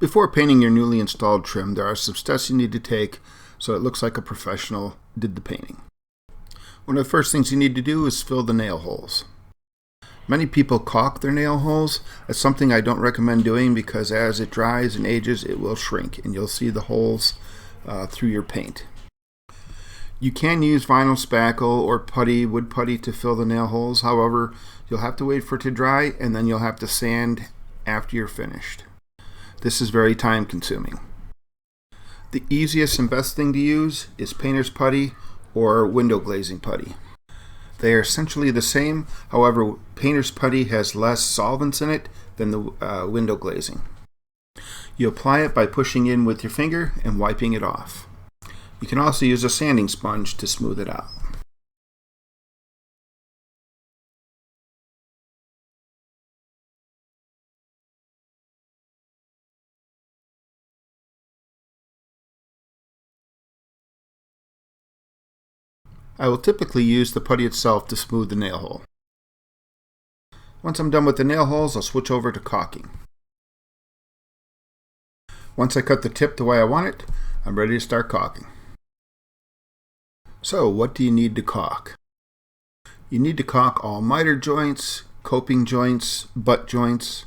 Before painting your newly installed trim, there are some steps you need to take so it looks like a professional did the painting. One of the first things you need to do is fill the nail holes. Many people caulk their nail holes. That's something I don't recommend doing because as it dries and ages, it will shrink and you'll see the holes through your paint. You can use vinyl spackle or putty, wood putty to fill the nail holes. However, you'll have to wait for it to dry and then you'll have to sand after you're finished. This is very time consuming. The easiest and best thing to use is painter's putty or window glazing putty. They are essentially the same, however, painter's putty has less solvents in it than the window glazing. You apply it by pushing in with your finger and wiping it off. You can also use a sanding sponge to smooth it out. I will typically use the putty itself to smooth the nail hole. Once I'm done with the nail holes, I'll switch over to caulking. Once I cut the tip the way I want it, I'm ready to start caulking. So, what do you need to caulk? You need to caulk all miter joints, coping joints, butt joints.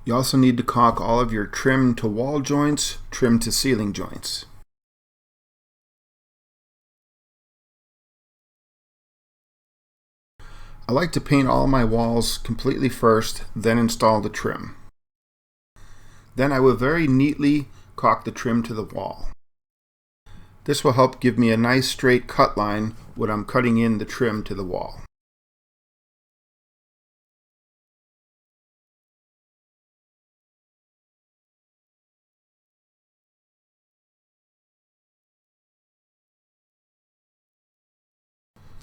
You also need to caulk all of your trim to wall joints, trim to ceiling joints. I like to paint all my walls completely first, then install the trim. Then I will very neatly caulk the trim to the wall. This will help give me a nice straight cut line when I'm cutting in the trim to the wall.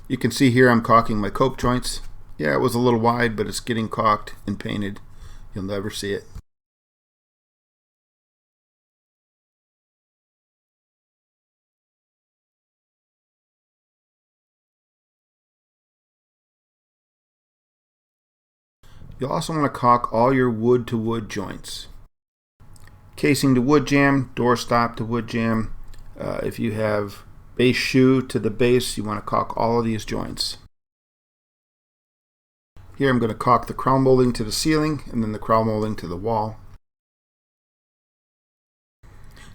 You can see here I'm caulking my cope joints. Yeah, it was a little wide, but it's getting caulked and painted. You'll never see it. You'll also want to caulk all your wood to wood joints. Casing to wood jamb, door stop to wood jamb. If you have base shoe to the base, you want to caulk all of these joints. Here I'm going to caulk the crown molding to the ceiling and then the crown molding to the wall.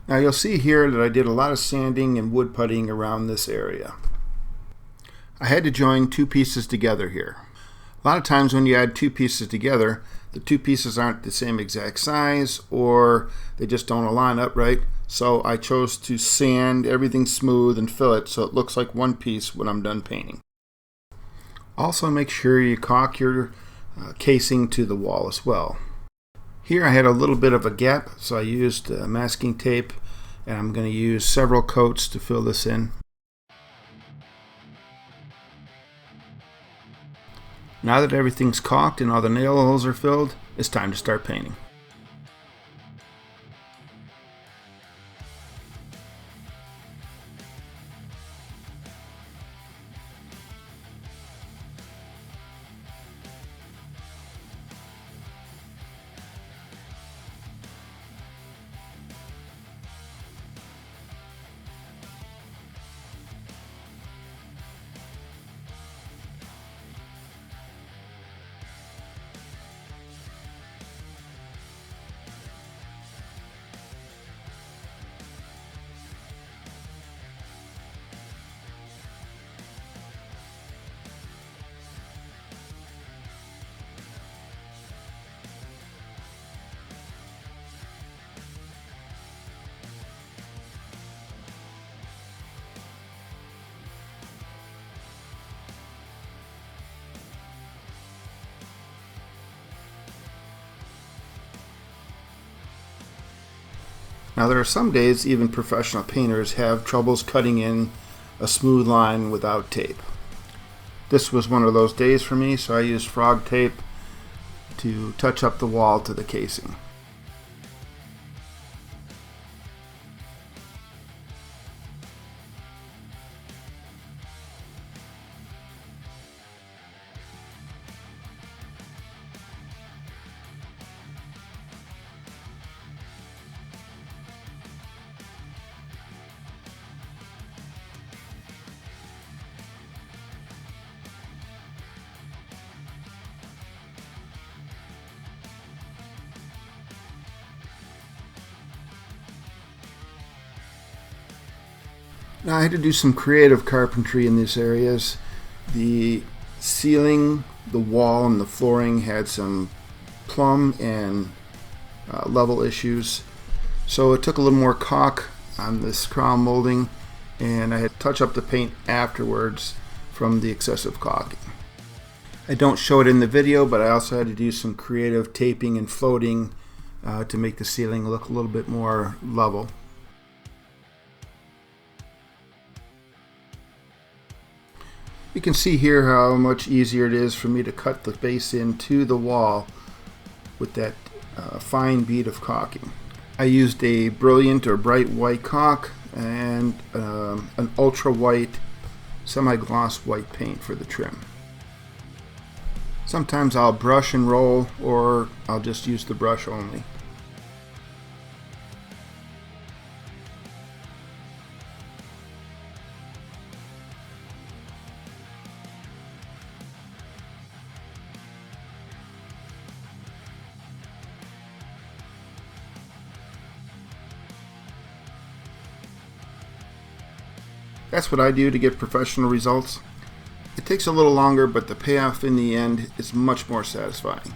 Now you'll see here that I did a lot of sanding and wood puttying around this area. I had to join two pieces together here. A lot of times when you add two pieces together, the two pieces aren't the same exact size or they just don't align up right. So I chose to sand everything smooth and fill it so it looks like one piece when I'm done painting. Also make sure you caulk your casing to the wall as well. Here I had a little bit of a gap, so I used masking tape and I'm going to use several coats to fill this in. Now that everything's caulked and all the nail holes are filled, it's time to start painting. Now there are some days even professional painters have troubles cutting in a smooth line without tape. This was one of those days for me, so I used frog tape to touch up the wall to the casing. Now I had to do some creative carpentry in these areas. The ceiling, the wall, and the flooring had some plumb and level issues. So it took a little more caulk on this crown molding, and I had to touch up the paint afterwards from the excessive caulking. I don't show it in the video, but I also had to do some creative taping and floating to make the ceiling look a little bit more level. You can see here how much easier it is for me to cut the base into the wall with that fine bead of caulking. I used a brilliant or bright white caulk and an ultra white semi-gloss white paint for the trim. Sometimes I'll brush and roll, or I'll just use the brush only. That's what I do to get professional results. It takes a little longer, but the payoff in the end is much more satisfying.